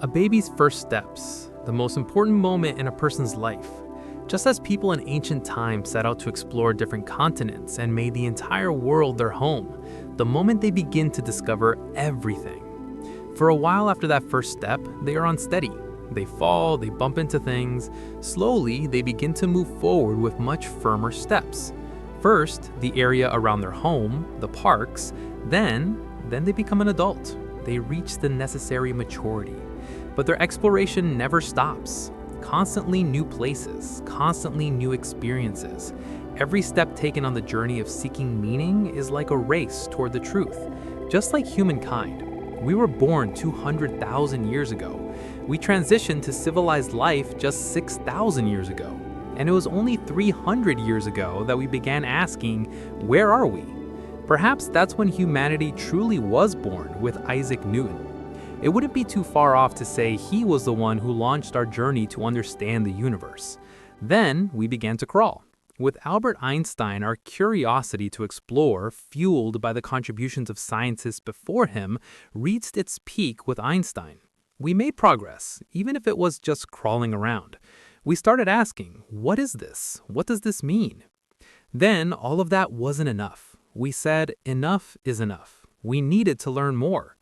A baby's first steps, the most important moment in a person's life. Just as people in ancient times set out to explore different continents and made the entire world their home, the moment they begin to discover everything. For a while after that first step, they are unsteady. They fall, they bump into things. Slowly, they begin to move forward with much firmer steps. First, the area around their home, the parks, then they become an adult. They reach the necessary maturity. But their exploration never stops. Constantly new places, constantly new experiences. Every step taken on the journey of seeking meaning is like a race toward the truth. Just like humankind, we were born 200,000 years ago. We transitioned to civilized life just 6,000 years ago. And it was only 300 years ago that we began asking, where are we? Perhaps that's when humanity truly was born with Isaac Newton. It wouldn't be too far off to say he was the one who launched our journey to understand the universe. Then we began to crawl. With Albert Einstein, our curiosity to explore, fueled by the contributions of scientists before him, reached its peak with Einstein. We made progress, even if it was just crawling around. We started asking, what is this? What does this mean? Then all of that wasn't enough. We said, enough is enough. We needed to learn more.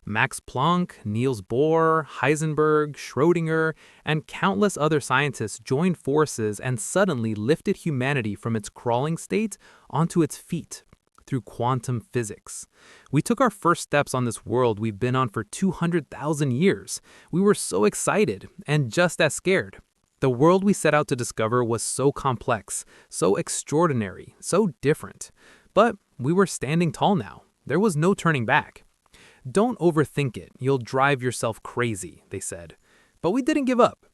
Max Planck, Niels Bohr, Heisenberg, Schrödinger, and countless other scientists joined forces and suddenly lifted humanity from its crawling state onto its feet through quantum physics. We took our first steps on this world we've been on for 200,000 years. We were so excited and just as scared. The world we set out to discover was so complex, so extraordinary, so different. But we were standing tall now. There was no turning back. Don't overthink it, you'll drive yourself crazy, they said. But we didn't give up.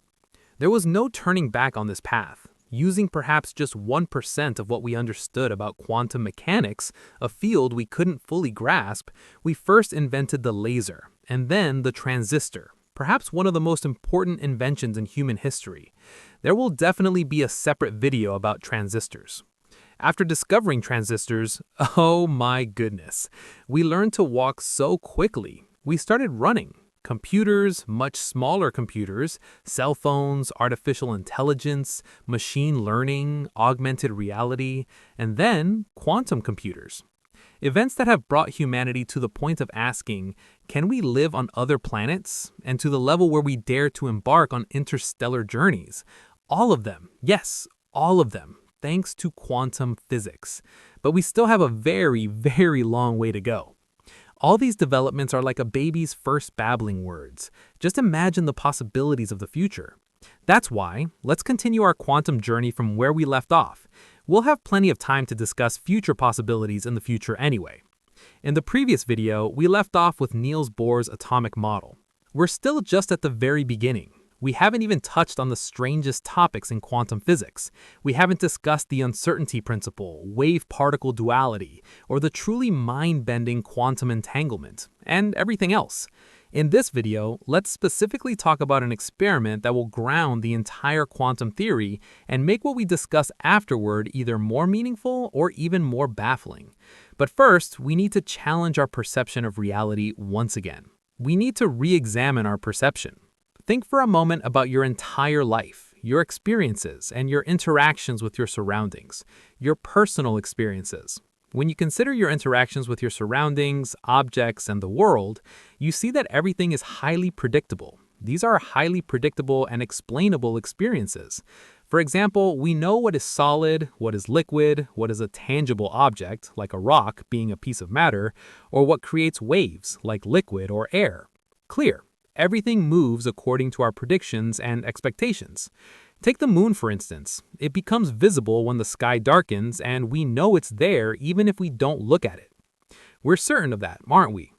There was no turning back on this path. Using perhaps just 1% of what we understood about quantum mechanics, a field we couldn't fully grasp, we first invented the laser, and then the transistor, perhaps one of the most important inventions in human history. There will definitely be a separate video about transistors. After discovering transistors, oh my goodness, we learned to walk so quickly. We started running. Computers, much smaller computers, cell phones, artificial intelligence, machine learning, augmented reality, and then quantum computers. Events that have brought humanity to the point of asking, can we live on other planets? And to the level where we dare to embark on interstellar journeys. All of them, yes, all of them. Thanks to quantum physics. But we still have a very, very long way to go. All these developments are like a baby's first babbling words. Just imagine the possibilities of the future. That's why, let's continue our quantum journey from where we left off. We'll have plenty of time to discuss future possibilities in the future anyway. In the previous video, we left off with Niels Bohr's atomic model. We're still just at the very beginning. We haven't even touched on the strangest topics in quantum physics. We haven't discussed the uncertainty principle, wave-particle duality, or the truly mind-bending quantum entanglement, and everything else. In this video, let's specifically talk about an experiment that will ground the entire quantum theory and make what we discuss afterward either more meaningful or even more baffling. But first, we need to challenge our perception of reality once again. We need to re-examine our perception. Think for a moment about your entire life, your experiences, and your interactions with your surroundings, your personal experiences. When you consider your interactions with your surroundings, objects, and the world, you see that everything is highly predictable. These are highly predictable and explainable experiences. For example, we know what is solid, what is liquid, what is a tangible object, like a rock being a piece of matter, or what creates waves, like liquid or air. Clear. Everything moves according to our predictions and expectations. Take the moon, for instance. It becomes visible when the sky darkens, and we know it's there even if we don't look at it. We're certain of that, aren't we?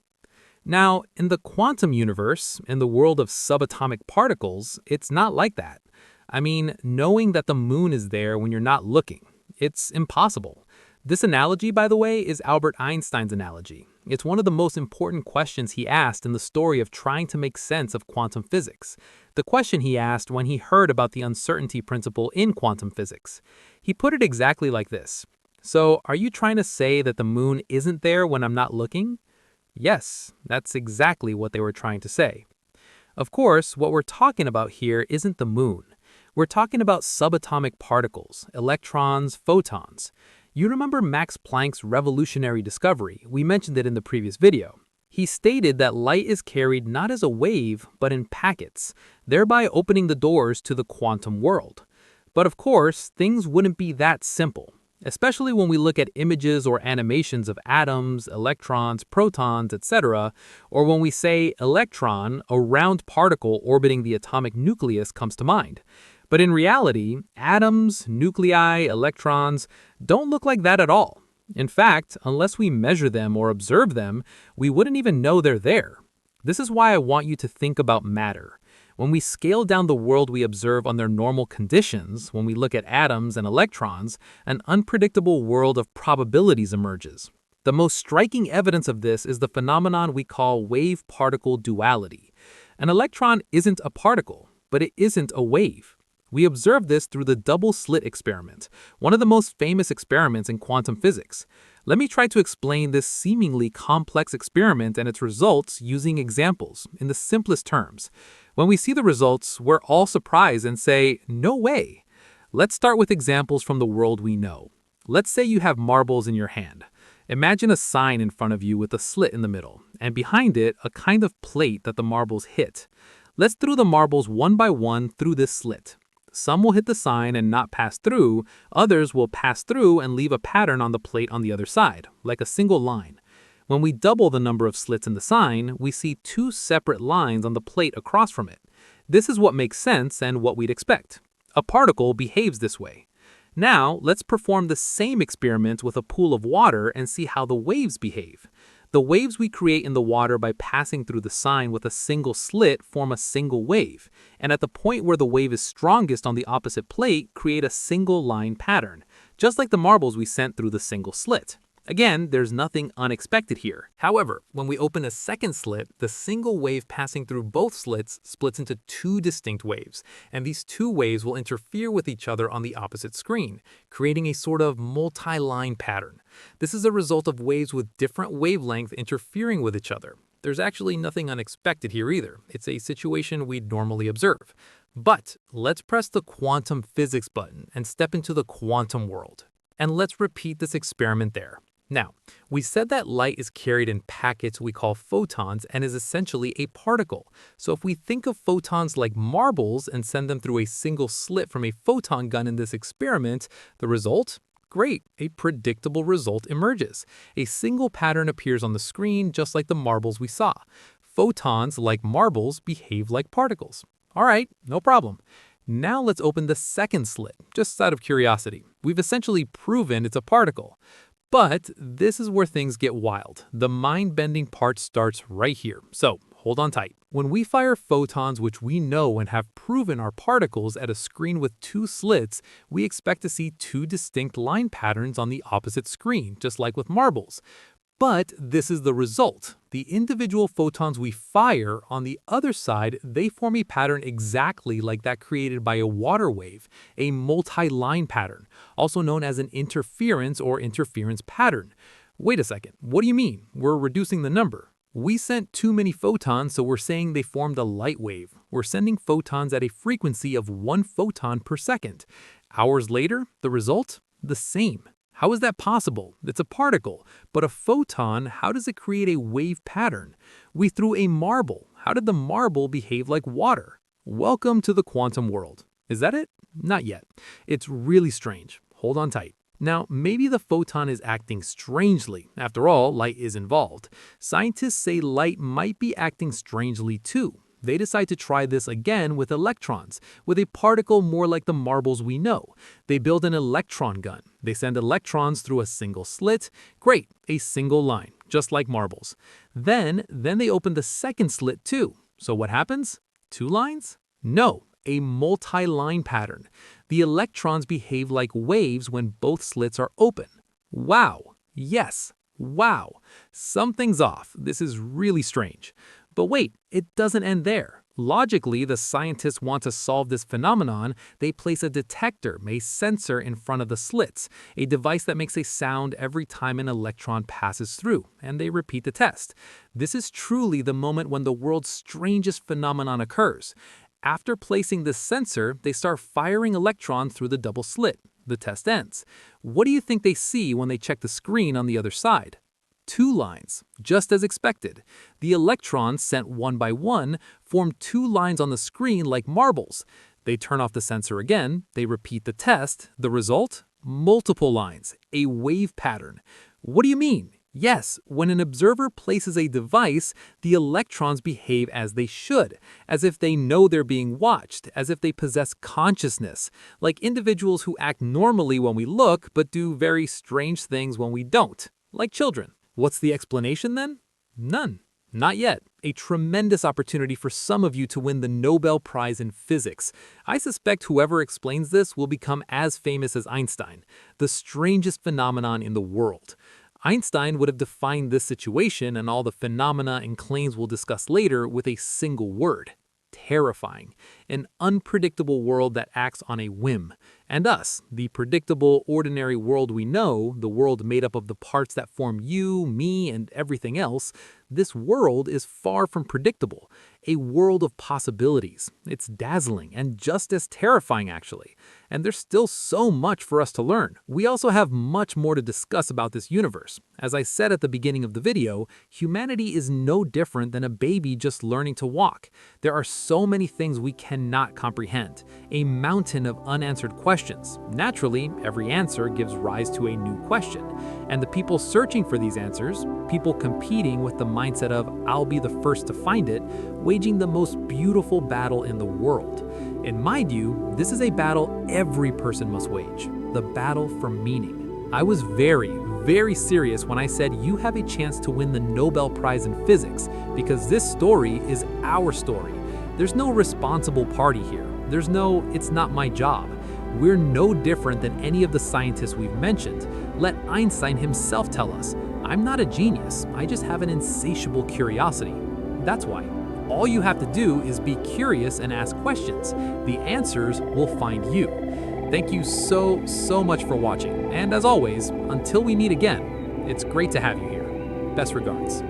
Now, in the quantum universe, in the world of subatomic particles, it's not like that. I mean, knowing that the moon is there when you're not looking, it's impossible. This analogy, by the way, is Albert Einstein's analogy. It's one of the most important questions he asked in the story of trying to make sense of quantum physics. The question he asked when he heard about the uncertainty principle in quantum physics. He put it exactly like this. So, are you trying to say that the moon isn't there when I'm not looking? Yes, that's exactly what they were trying to say. Of course, what we're talking about here isn't the moon. We're talking about subatomic particles, electrons, photons. You remember Max Planck's revolutionary discovery? We mentioned it in the previous video. He stated that light is carried not as a wave, but in packets, thereby opening the doors to the quantum world. But of course, things wouldn't be that simple, especially when we look at images or animations of atoms, electrons, protons, etc., or when we say electron, a round particle orbiting the atomic nucleus comes to mind. But in reality, atoms, nuclei, electrons don't look like that at all. In fact, unless we measure them or observe them, we wouldn't even know they're there. This is why I want you to think about matter. When we scale down the world we observe under normal conditions, when we look at atoms and electrons, an unpredictable world of probabilities emerges. The most striking evidence of this is the phenomenon we call wave-particle duality. An electron isn't a particle, but it isn't a wave. We observe this through the double slit experiment, one of the most famous experiments in quantum physics. Let me try to explain this seemingly complex experiment and its results using examples in the simplest terms. When we see the results, we're all surprised and say, "No way." Let's start with examples from the world we know. Let's say you have marbles in your hand. Imagine a sign in front of you with a slit in the middle, and behind it, a kind of plate that the marbles hit. Let's throw the marbles one by one through this slit. Some will hit the sign and not pass through, others will pass through and leave a pattern on the plate on the other side, like a single line. When we double the number of slits in the sign, we see two separate lines on the plate across from it. This is what makes sense and what we'd expect. A particle behaves this way. Now, let's perform the same experiment with a pool of water and see how the waves behave. The waves we create in the water by passing through the sign with a single slit form a single wave, and at the point where the wave is strongest on the opposite plate, create a single line pattern, just like the marbles we sent through the single slit. Again, there's nothing unexpected here. However, when we open a second slit, the single wave passing through both slits splits into two distinct waves, and these two waves will interfere with each other on the opposite screen, creating a sort of multi-line pattern. This is a result of waves with different wavelength interfering with each other. There's actually nothing unexpected here either. It's a situation we'd normally observe. But let's press the quantum physics button and step into the quantum world. And let's repeat this experiment there. Now, we said that light is carried in packets we call photons and is essentially a particle. So if we think of photons like marbles and send them through a single slit from a photon gun in this experiment, the result? Great, a predictable result emerges. A single pattern appears on the screen just like the marbles we saw. Photons, like marbles, behave like particles. All right, no problem. Now let's open the second slit, just out of curiosity. We've essentially proven it's a particle. But this is where things get wild. The mind-bending part starts right here, so hold on tight. When we fire photons which we know and have proven are particles at a screen with two slits, we expect to see two distinct line patterns on the opposite screen, just like with marbles. But this is the result. The individual photons we fire, on the other side, they form a pattern exactly like that created by a water wave, a multi-line pattern, also known as an interference or interference pattern. Wait a second, what do you mean? We're reducing the number. We sent too many photons, so we're saying they formed a light wave. We're sending photons at a frequency of 1 photon per second. Hours later, the result? The same. How is that possible? It's a particle, but a photon, how does it create a wave pattern? We threw a marble. How did the marble behave like water? Welcome to the quantum world. Is that it? Not yet. It's really strange. Hold on tight. Now, maybe the photon is acting strangely. After all, light is involved. Scientists say light might be acting strangely too. They decide to try this again with electrons, with a particle more like the marbles we know. They build an electron gun. They send electrons through a single slit. Great, a single line, just like marbles. Then they open the second slit too. So what happens? Two lines? No, a multi-line pattern. The electrons behave like waves when both slits are open. Wow. Yes. Wow. Something's off. This is really strange. But wait, it doesn't end there. Logically, the scientists want to solve this phenomenon. They place a detector, a sensor, in front of the slits, a device that makes a sound every time an electron passes through, and they repeat the test. This is truly the moment when the world's strangest phenomenon occurs. After placing this sensor, they start firing electrons through the double slit. The test ends. What do you think they see when they check the screen on the other side? Two lines, just as expected. The electrons, sent one by one, form two lines on the screen like marbles. They turn off the sensor again, they repeat the test. The result? Multiple lines, a wave pattern. What do you mean? Yes, when an observer places a device, the electrons behave as they should, as if they know they're being watched, as if they possess consciousness, like individuals who act normally when we look but do very strange things when we don't, like children. What's the explanation then? None. Not yet. A tremendous opportunity for some of you to win the Nobel Prize in Physics. I suspect whoever explains this will become as famous as Einstein, the strangest phenomenon in the world. Einstein would have defined this situation and all the phenomena and claims we'll discuss later with a single word: terrifying. An unpredictable world that acts on a whim. And us, the predictable, ordinary world we know, the world made up of the parts that form you, me, and everything else, this world is far from predictable. A world of possibilities. It's dazzling and just as terrifying, actually. And there's still so much for us to learn. We also have much more to discuss about this universe. As I said at the beginning of the video, humanity is no different than a baby just learning to walk. There are so many things we cannot comprehend. A mountain of unanswered questions. Naturally, every answer gives rise to a new question. And the people searching for these answers, people competing with the mindset of "I'll be the first to find it," waging the most beautiful battle in the world. In my view, this is a battle every person must wage, the battle for meaning. I was very serious when I said you have a chance to win the Nobel Prize in Physics, because this story is our story. There's no responsible party here. There's no "it's not my job." We're no different than any of the scientists we've mentioned. Let Einstein himself tell us, "I'm not a genius, I just have an insatiable curiosity." That's why. All you have to do is be curious and ask questions. The answers will find you. Thank you so much for watching. And as always, until we meet again, it's great to have you here. Best regards.